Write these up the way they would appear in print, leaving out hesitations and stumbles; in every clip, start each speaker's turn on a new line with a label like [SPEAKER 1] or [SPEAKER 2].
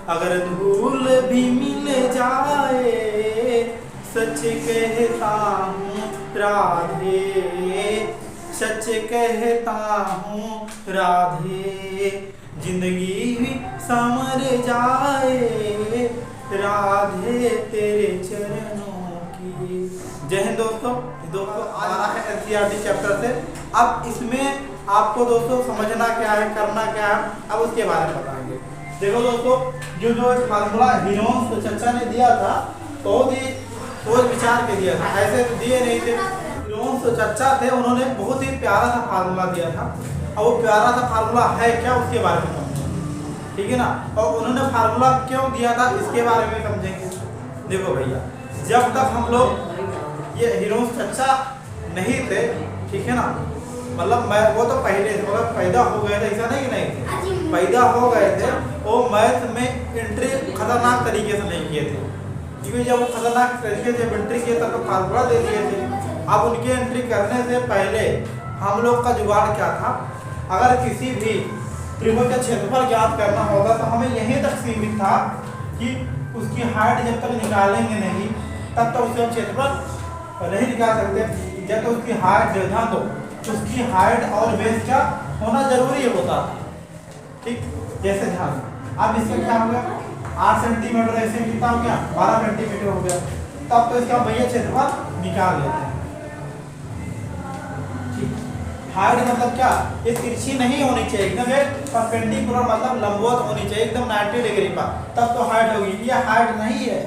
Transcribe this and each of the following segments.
[SPEAKER 1] अगर धूल भी मिल जाए सच कहता हूँ राधे, सच कहता हूँ राधे, जिंदगी भी संवर जाए राधे तेरे चरणों की। जय हिंद दोस्तों। दोस्तों आ रहा है एनसीईआरटी चैप्टर से। अब इसमें आपको दोस्तों समझना क्या है, करना क्या है, अब उसके बारे में बताएंगे। देखो दोस्तों, जो फार्मूला हिरोन्स चचा ने दिया था बहुत ही सोच विचार के दिया था, ऐसे दिए नहीं थे। हिरोन्स चचा थे, उन्होंने बहुत ही प्यारा सा फार्मूला दिया था। और वो प्यारा सा फार्मूला है क्या, उसके बारे में समझेंगे, ठीक है ना। और उन्होंने फार्मूला क्यों दिया था इसके बारे में समझेंगे। देखो भैया, जब तक हम लोग ये हिरोन्स चचा नहीं थे, ठीक है ना, मतलब मैं वो तो पहले मतलब पैदा हो गए थे, ऐसा नहीं थे, पैदा हो गए थे। वो मैथ में एंट्री खतरनाक तरीके से नहीं किए थे, क्योंकि जब वो खतरनाक तरीके से एंट्री किए तब तो फार्मूला दे दिए थे। अब उनके एंट्री करने से पहले हम लोग का जुगाड़ क्या था, अगर किसी भी त्रिभुज का क्षेत्रफल ज्ञात करना होगा तो हमें यहीं तक सीमित था कि उसकी हाइट जब तक निकालेंगे नहीं तब तक उसका क्षेत्रफल नहीं निकाल सकते। जब तक उसकी हाइट ध्यान दो, उसकी हाइट और बेस क्या होना जरूरी होता था, ठीक। जैसे ध्यान, अब इसका क्या हो गया 8 सेंटीमीटर, ऐसे कितना हो गया 12 सेंटीमीटर हो गया। तब तो इसका भैया क्षेत्रफल निकाल लेते हैं, ठीक। हाइट मतलब क्या, ये तिरछी नहीं होनी चाहिए, एकदम परपेंडिकुलर मतलब लंबवत होनी चाहिए, एकदम 90 डिग्री पर, तब तो हाइट होगी। ये हाइट नहीं है,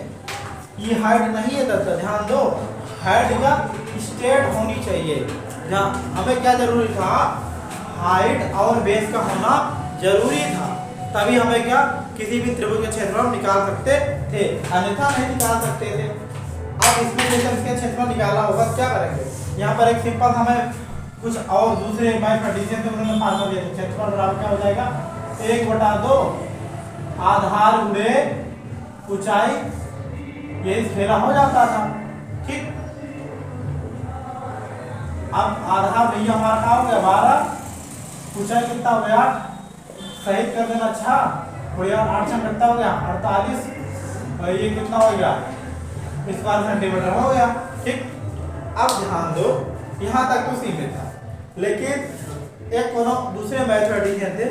[SPEAKER 1] ये हाइट नहीं है दोस्तों, ध्यान दो। हाइट का स्ट्रेट होनी चाहिए। हमें क्या जरूरी था, हाइट और बेस का होना जरूरी था, तभी हमें क्या किसी भी त्रिभुज का क्षेत्रफल निकाल सकते थे, अन्यथा नहीं निकाल सकते थे। अब इसमें जैसे इसका क्षेत्रफल निकालना होगा, क्या करेंगे, यहाँ पर एक सिंपल हमें कुछ और दूसरे मैथमेटिशियन से उन्होंने फार्मूला दिया था। क्षेत्रफल बराबर क्या हो जाएगा 1/2 आधार गुणे ऊंचाई, ये खेला हो जाता था, ठीक। अब आधा भैया हमारा क्या हो गया 12, ऊंचाई कितना हो गया, सही कर देना, अच्छा हो गया 8 कितना हो गया 48, और ये कितना हो गया स्क्वायर सेंटीमीटर हो गया, ठीक। अब ध्यान दो, यहाँ तक तो सीमित था, लेकिन एक दूसरे मैथमेटिशियन थे,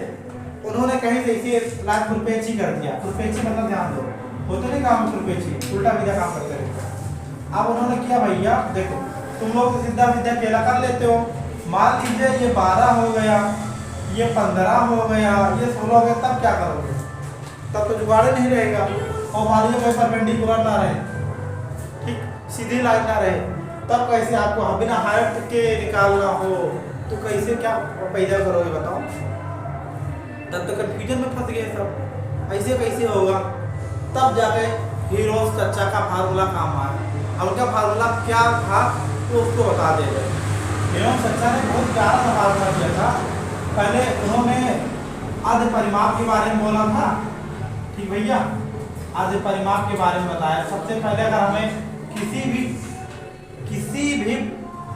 [SPEAKER 1] उन्होंने कहीं से इसे लाख खुरपेची कर दिया। खुरपेची मतलब ध्यान दो, होते नहीं काम खुरपेची, उल्टा सीधा काम करते रहते। अब उन्होंने किया भैया देखो, तुम लोग सीधा सीधा अकेला कर लेते हो, मान लीजिए ये 12 हो गया, ये 15 हो गया, ये 16 हो गया, तब क्या करोगे, तब तो जुगाड़ नहीं रहेगा। और मान लीजिए कोई परपेंडिकुलर ना रहे, ठीक, सीधी लाइन ना रहे, तब कैसे आपको बिना हाइट के निकालना हो तो कैसे क्या पैदा करोगे बताओ, तब तो कंफ्यूजन में फंस गए सब, ऐसे कैसे होगा। तब जाके हिरोन्स चचा का फार्मूला काम आया। उनका फार्मूला क्या था तो उसको बता दे रहे। हिरोन्स चचा ने बहुत प्यारा सा फार्मूला दिया था। पहले उन्होंने अर्ध परिमाप के बारे में बोला था, ठीक भैया, अर्ध परिमाप के बारे में बताया। सबसे पहले अगर हमें किसी भी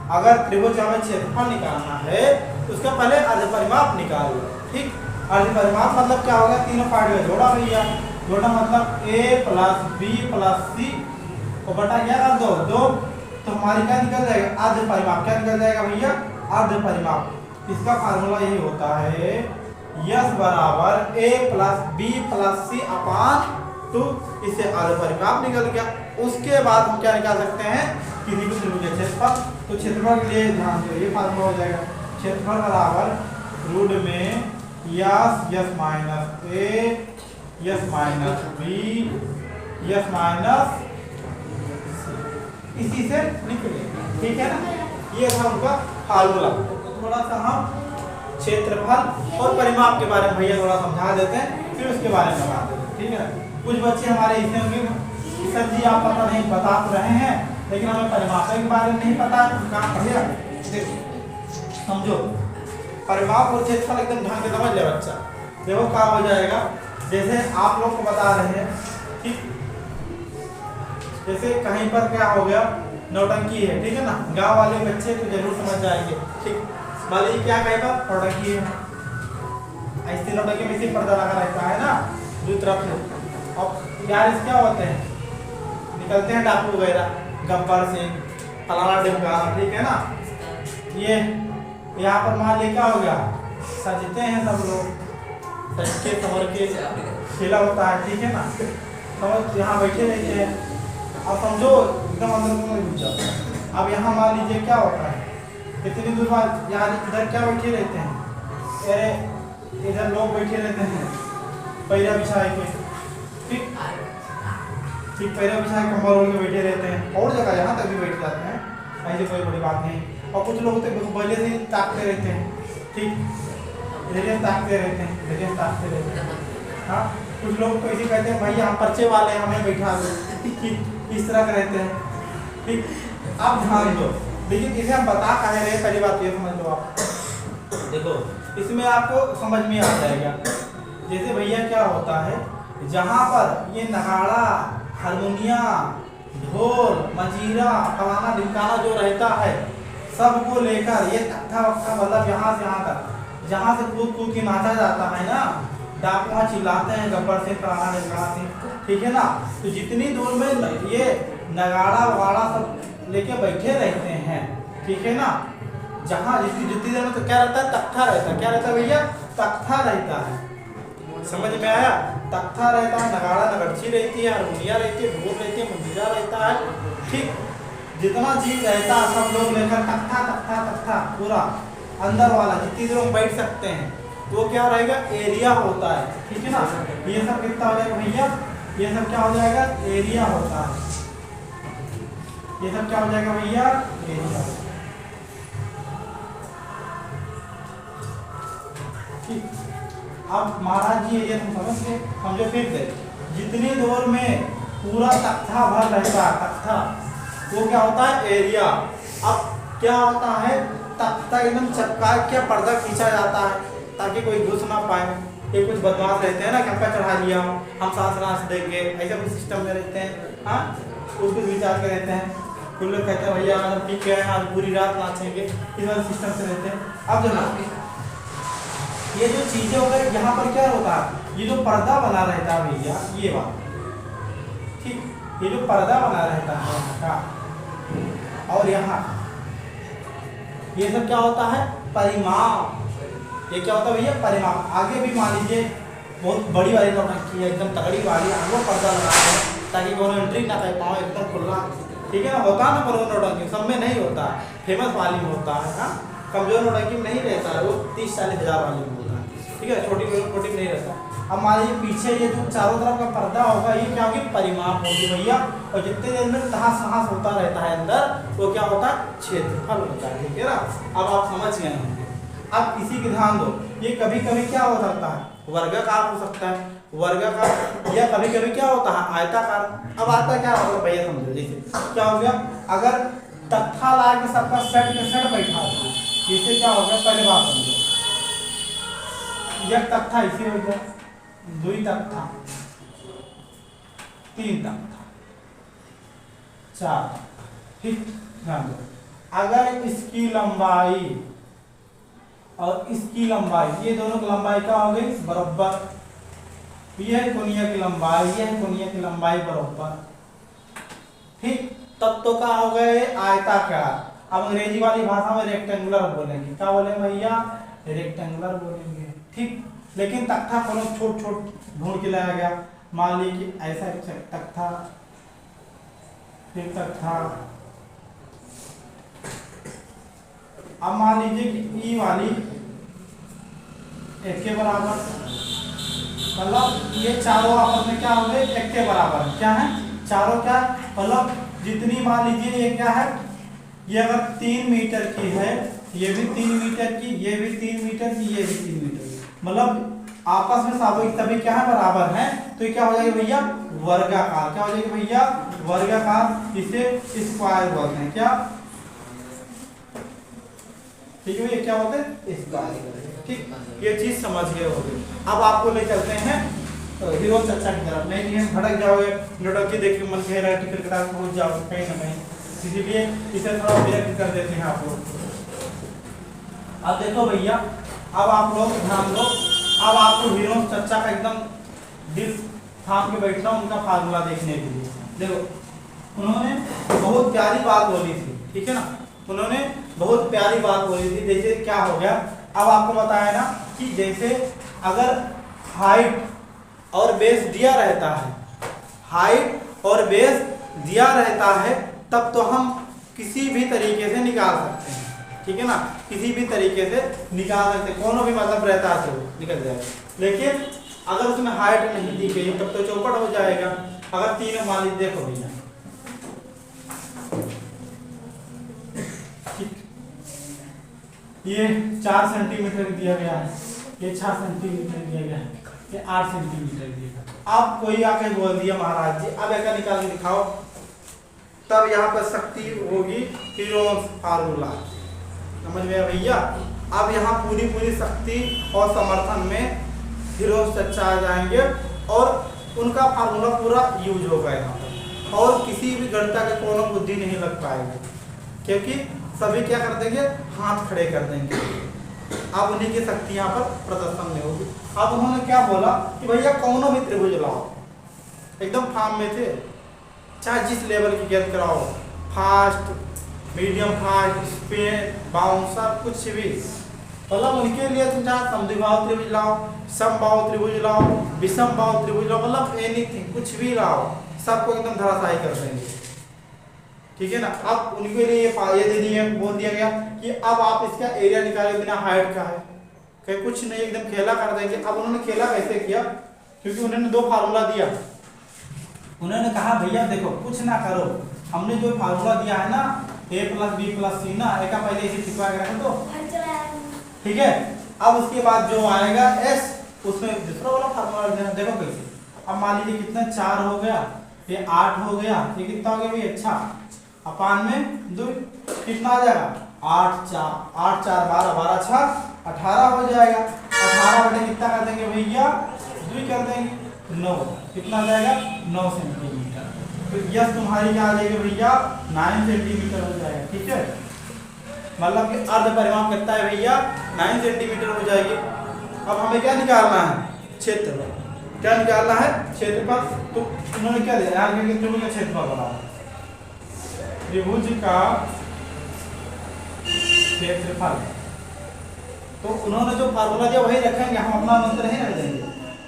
[SPEAKER 1] अगर त्रिभुज का क्षेत्रफल निकालना है तो उसका पहले अर्ध परिमाप निकाल लो, ठीक। अर्ध परिमाप मतलब क्या होगा, तीनों पार्ट में जोड़ा भैया, जोड़ा मतलब a + b + c को बटा क्या कर दो 2, तो हमारी क्या निकल जाएगा अर्ध परिमाप, क्या निकल जाएगा भैया अर्ध परिमाप। इसका फार्मूला यही होता है यस बराबर a + b + c अपान 2, इससे अर्ध परिमाप निकल गया। उसके बाद हम क्या निकाल सकते हैं, किसी भी त्रिभुज का क्षेत्रफल, तो क्षेत्रफल के लिए ध्यान दो, ये फार्मूला हो जाएगा क्षेत्रफल बराबर रूट में yes s minus a yes minus b yes minus इसी से निकले, ठीक है ना। ये था उनका फार्मूला। थोड़ा सा हम क्षेत्रफल और परिमाप के बारे में भैया थोड़ा समझा देते हैं, फिर उसके बारे में बता देते हैं, ठीक है। कुछ बच्चे हमारे इसमें होंगे सर जी आप पता नहीं बता तो रहे हैं, लेकिन हमें परिमाप के बारे में नहीं पता, काम बढ़िया देखो समझो। परिमाप और क्षेत्रफल एकदम ढंग से समझ ले बच्चा। देखो क्या हो जाएगा, जैसे आप लोग को बता रहे हैं, ठीक, जैसे कहीं पर क्या हो गया नौटंकी है, ठीक है ना, गांव वाले बच्चे तो जरूर समझ जाएंगे, ठीक। मान लीजिए क्या कहीं पर नौटंकी है, ऐसी नौटंकी में सिर्फ पर्दा लगा रहता है ना, दूसरी तरफ अब यार इस क्या होते हैं, निकलते हैं डाकू वगैरह, गब्बर सिंह, फलाना डिमका, ठीक है ना। ये यहाँ पर मान लिया क्या हो गया, सजते हैं सब लोग, सज के संवर के खेला होता है, ठीक है ना। समझ, यहाँ बैठे रहते हैं। अब समझो एकदम अंदर में घुस जाओ। अब यहाँ मान लीजिए क्या होता है, इतनी दूर बाद यहाँ इधर क्या बैठे रहते हैं, अरे इधर लोग बैठे रहते हैं पैरा बिछाए के, ठीक ठीक, पैरा बिछाए कम्बल ओढ़ के बैठे रहते हैं। और जगह यहाँ तक भी बैठ जाते हैं, ऐसी कोई बड़ी बात नहीं। और कुछ लोग तो पहले से ही ताकते रहते हैं, ठीक, इधर ताकते रहते हैं, इधर ताकते रहते हैं। हाँ, कुछ लोग तो इसी कहते हैं भैया हम पर्चे वाले हैं, हमें बैठा दो, ठीक, इस तरह के रहते हैं, ठीक। आप ध्यान दो, लेकिन इसे हम बता कह रहे हैं, पहली बात ये समझ लो आप। देखो इसमें आपको समझ में आ जाएगा। जैसे भैया क्या होता है, जहाँ पर ये नगाड़ा, हारमोनिया, ढोल, मंजीरा, फलाना ढिमकाना जो रहता है, सबको लेकर ये तख्ता वख्ता, मतलब यहाँ से यहाँ तक, जहाँ से कूद कूद के नाचा जाता है ना, डाक वहाँ चिल्लाते हैं गब्बर से, फलाना ढिमकाना से, ठीक है ना। तो जितनी दूर में ये नगाड़ा वगाड़ा सब लेके बैठे रहते हैं, ठीक है ना, जहाँ जितनी देर में तो क्या रहता है, तख्ता रहता है। क्या रहता है भैया, तख्ता रहता है। समझ में आया, तख्ता रहता है, नगाड़ा नगड़ची रहती है, हारमोनिया रहती है, ढोल रहती है, मंजीरा रहता है, ठीक, जितना चीज रहता है सब लोग लेकर तख्ता तख्ता तख्ता पूरा अंदर वाला जितनी देर बैठ सकते हैं, वो क्या रहेगा, एरिया होता है, ठीक है ना। ये सब कितना हो जाएगा भैया, ये सब क्या हो जाएगा, एरिया होता है। ये सब क्या हो जाएगा भैया, एरिया, ठीक। अब महाराज जी ये तुम समझ गए, समझो फिर से, जितनी दूर में पूरा तख्ता भर रहता है, तख्ता वो क्या होता है, एरिया। अब क्या होता है, तख्ता एकदम चपका के पर्दा खींचा जाता है ताकि कोई घुस ना पाए। ये कुछ बदमाश रहते हैं ना, कैंपा चढ़ा लिया हम सांस नाच देंगे, ऐसा कुछ सिस्टम में रहते हैं। हाँ, उसको विचार के रहते हैं। कुछ लोग कहते हैं भैया हम ठीक है आज पूरी रात नाचेंगे, इस वाले सिस्टम से रहते हैं। अब जनाब ये जो चीजें हो गई, यहाँ पर क्या होता है, ये जो पर्दा बना रहता है भैया, ये बात ठीक, ये जो पर्दा बना रहता है यहाँ का, और यहाँ ये सब क्या होता है, परिमाप। ये क्या होता है भैया, परिमाप। आगे भी मान लीजिए बहुत बड़ी वाली नौटंकी है, एकदम तगड़ी वाली, वो पर्दा लगाते हैं ताकि कोनो एंट्री ना कर पाओ, एकदम खुला, ठीक है ना। होता है ना बड़ो नौटंकी, सब में नहीं होता, फेमस वाली में होता है। हाँ, कमजोर नौटंकी में नहीं रहता है, वो 30-40 हज़ार वाली में होता है, ठीक है, छोटी छोटी में नहीं रहता। अब मान लीजिए पीछे ये जो चारों तरफ का पर्दा होगा, ये क्या होगी, परिमाप होगी भैया। और जितने देर में तहस नहस होता रहता है अंदर, वो क्या होता है, क्षेत्रफल होता है, ठीक है ना। अब आप समझ गए होंगे। अब इसी के ध्यान दो, ये कभी कभी क्या हो सकता है, वर्गाकार हो सकता है, वर्गाकार, या कभी कभी क्या होता है, आयताकार। अब आता क्या होगा भैया, समझो जैसे क्या हो गया, अगर तख्ता ला के सबका सेट के सेट बैठा था, जैसे क्या हो गया, पहले बात समझो, एक तख्ता इसी हो गया, 2 तख्ता, 3 तख्ता, 4, ठीक, ध्यान दो। अगर इसकी लंबाई और इसकी लंबाई, ये दोनों की लंबाई क्या हो गई, बराबर। ये है कोनिया की लंबाई, ये है कोनिया की लंबाई बराबर, ठीक। तब तो क्या हो गए, आयताकार। अब अंग्रेजी वाली भाषा में रेक्टेंगुलर बोलेंगे, क्या बोलेंगे भैया, रेक्टेंगुलर बोलेंगे, ठीक। लेकिन तख्ता को छोट छोट ढूंढ के लाया गया, मान लीजिए कि ऐसा एक तख्ता, फिर तख्ता, अब मान लीजिए कि ई वाली एक के बराबर, मतलब ये चारों आपस में क्या हो गए, एक के बराबर, क्या है, चारों क्या, मतलब जितनी मान लीजिए ये क्या है, ये अगर 3 मीटर की है, ये भी 3 मीटर की, ये भी 3 मीटर की, ये भी 3 मीटर की, मतलब आपस में सापेक्ष सभी क्या है, बराबर है। तो ये क्या हो जाएगा भैया, वर्गाकार। क्या हो जाएगा भैया, वर्गाकार। इसे स्क्वायर बोलते हैं, क्या, ठीक है, ये क्या होता है, स्क्वायर, ठीक। ये चीज समझ गए होगे। अब आपको ले चलते हैं हीरो चर्चा की तरफ। नहीं भटक जाओगे, नौटंकी देख के मन कह रहा है, टिकट कटा पहुंच जाओगे कहीं ना कहीं, इसीलिए इसे थोड़ा व्यक्त कर देते हैं आप लोग। अब देखो भैया, अब आप लोग ध्यान दो, अब आपको हीरो चर्चा का एकदम थाम के बैठना उनका फार्मूला देखने के लिए। देखो उन्होंने बहुत प्यारी बात बोली थी, ठीक है ना, उन्होंने बहुत प्यारी बात बोली थी। जैसे क्या हो गया, अब आपको बताया ना कि जैसे अगर हाइट और बेस दिया रहता है, हाइट और बेस दिया रहता है, तब तो हम किसी भी तरीके से निकाल सकते हैं, ठीक है ना, किसी भी तरीके से निकाल सकते हैं, कोनो भी मतलब रहता है तो निकल जाएगा। लेकिन अगर उसमें हाइट नहीं दी गई तब तो चौपट हो जाएगा। अगर 3 मान लीजिए, देखो भैया ये 4 सेंटीमीटर दिया गया है, ये 6 सेंटीमीटर दिया गया है, ये 8 सेंटीमीटर दिया गया। अब कोई आके बोल दिया महाराज जी अब ऐसा निकाल के दिखाओ, तब यहाँ पर शक्ति होगी हीरोस फार्मूला, समझ में भैया। अब यहाँ पूरी शक्ति और समर्थन में हीरोस चर्चा आ जाएंगे और उनका फार्मूला पूरा यूज होगा यहाँ पर, और किसी भी गणिता के कोनो बुद्धि नहीं लग पाएगी, क्योंकि सभी क्या कर देंगे, हाथ खड़े कर देंगे। अब उन्हीं की शक्ति यहाँ पर प्रदर्शन में होगी। अब उन्होंने क्या बोला कि भैया कौनो भी त्रिभुज लाओ, एकदम फार्म में थे, चाहे जिस लेवल की गेंद कराओ, fast, medium fast, spin, bouncer, कुछ भी, मतलब उनके लिए तुम चाहे समद्विबाहु त्रिभुज लाओ, समबाहु त्रिभुज लाओ, विषमबाहु त्रिभुज लाओ, मतलब एनीथिंग, कुछ भी लाओ, सबको एकदम धराशायी कर देंगे, ठीक है ना। अब उनके लिए ये दे दिए, बोल दिया गया कि अब आप इसका एरिया निकाले बिना हाइट का है, कहीं कुछ नहीं, एकदम खेला कर देंगे। अब उन्होंने खेला कैसे किया, क्योंकि उन्होंने 2 फार्मूला दिया। उन्होंने कहा भैया देखो कुछ ना करो, हमने जो फार्मूला दिया है ना a + b + c ना, एक का पहले इसे छिपा के रख दो, ठीक है। अब उसके बाद जो आएगा s, उसमें दूसरा वाला फार्मूला देना। देखो कैसे, अब मान लीजिए कितना 4 हो गया, ये 8 हो गया, ये कितना हो गया भाई, अच्छा, अपान में 2 कितना आ जाएगा, 8 4 12 12 6 18 हो जाएगा। 18 बटे कितना कर देंगे भैया, 2 कर देंगे, 9, कितना आ जाएगा 9 सेंटीमीटर। तो यस तुम्हारी क्या आ जाएगी भैया, 9 सेंटीमीटर हो जाएगा, ठीक है। मतलब कि अर्ध परिमाप कितना है भैया, 9 सेंटीमीटर हो जाएगी। अब हमें क्या निकालना है, क्षेत्रफल, क्या निकालना है, क्षेत्रफल। तो उन्होंने क्या दिया यार, त्रिभुज का क्षेत्रफल बनाओ, त्रिभुज का क्षेत्रफल। तो उन्होंने जो फार्मूला दिया वही रखेंगे, हम अपना मंत्र नहीं रख देंगे।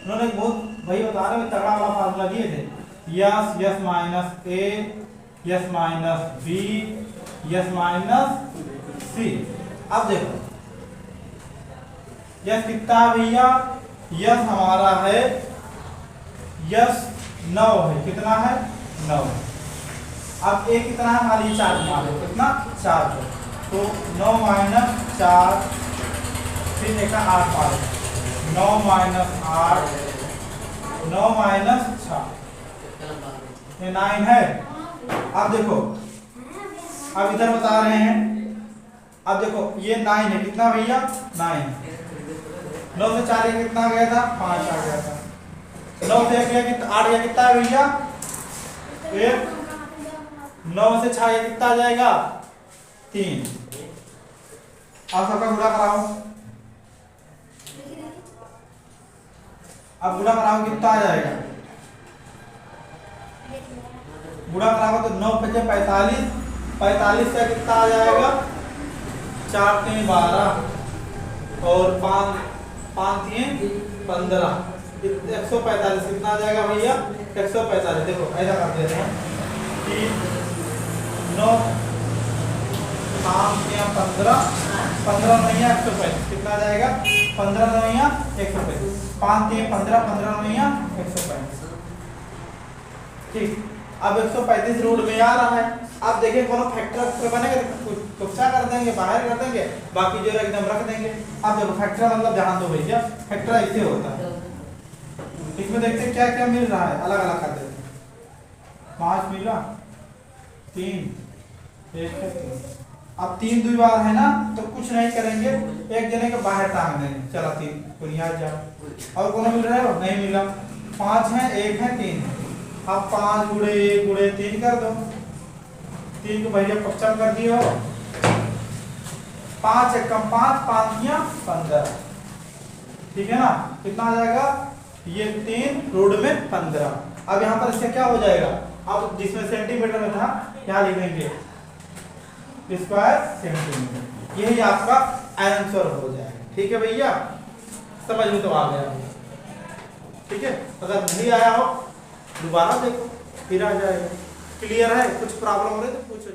[SPEAKER 1] उन्होंने बहुत वही बता रहे तगड़ा वाला फार्मूला दिए थे, s s minus a, s minus b, s minus c. अब देखो यस कितना है भैया, यस हमारा है, यस 9 है, कितना है 9। अब ए कितना है, मान लीजिए 4 मान लो, कितना 4, तो 9 - 4, फिर एक 8 पार, 9 - 8, 9 - 6, ये 9 है। अब देखो, अब इधर बता रहे हैं, अब देखो ये 9 है, कितना भैया 9, 9 से 4 कितना गया था, 5 आ गया था, 9 से 1 कितना 8 गया, कितना है भैया 1, 9 से 6 कितना आ जाएगा 3। अब सबका गुणा कराओ, अब गुणा कराओ कितना आ जाएगा, गुणा कराओ तो 9 × 5 = 45, 45 से कितना आ जाएगा 4 × 3 = 12 और 5 × 3 = 15, 145 कितना आ जाएगा भैया 145। देखो ऐसा कर देते हैं कि 9 5 × 15, 15 × 9 = 135, कितना आ जाएगा 15 × 9 = 135, 5 × 3 = 15, 15 × 9 = 135, ठीक। अब 135 रूट में आ रहा है। अब देखिए कोनो फैक्टर बनेगा तो क्या कर देंगे, बाहर कर देंगे, बाकी जो एकदम रख देंगे। अब देखो फैक्टर मतलब ध्यान दो भैया, फैक्टर ऐसे होता है, इसमें देखते हैं क्या क्या मिल रहा है, अलग अलग कर देते हैं। 5 मिला, 3 1 है 3। अब 3 2 बार है ना, तो कुछ नहीं करेंगे, एक जने के बाहर टांग देंगे, चला 3 बुनियाद जाओ। और कोनो मिल रहा है, नहीं मिला, 5 है 1 है 3 है। अब 5 × 1 × 3 कर दो, 3 को भैया 55 कर दियो, 5 × 1 = 5, 5 × 3 = 15, ठीक है ना, कितना आ जाएगा ये 3 रूट में 15। अब यहाँ पर इससे क्या हो जाएगा, अब जिसमें सेंटीमीटर में था यहाँ लिखेंगे स्क्वायर सेंटीमीटर, यही आपका आंसर हो जाएगा। ठीक है भैया, समझ में तो आ गया। ठीक है, अगर नहीं आया हो दोबारा देखो फिर आ जाएगा। क्लियर है, कुछ प्रॉब्लम हो रही तो पूछो।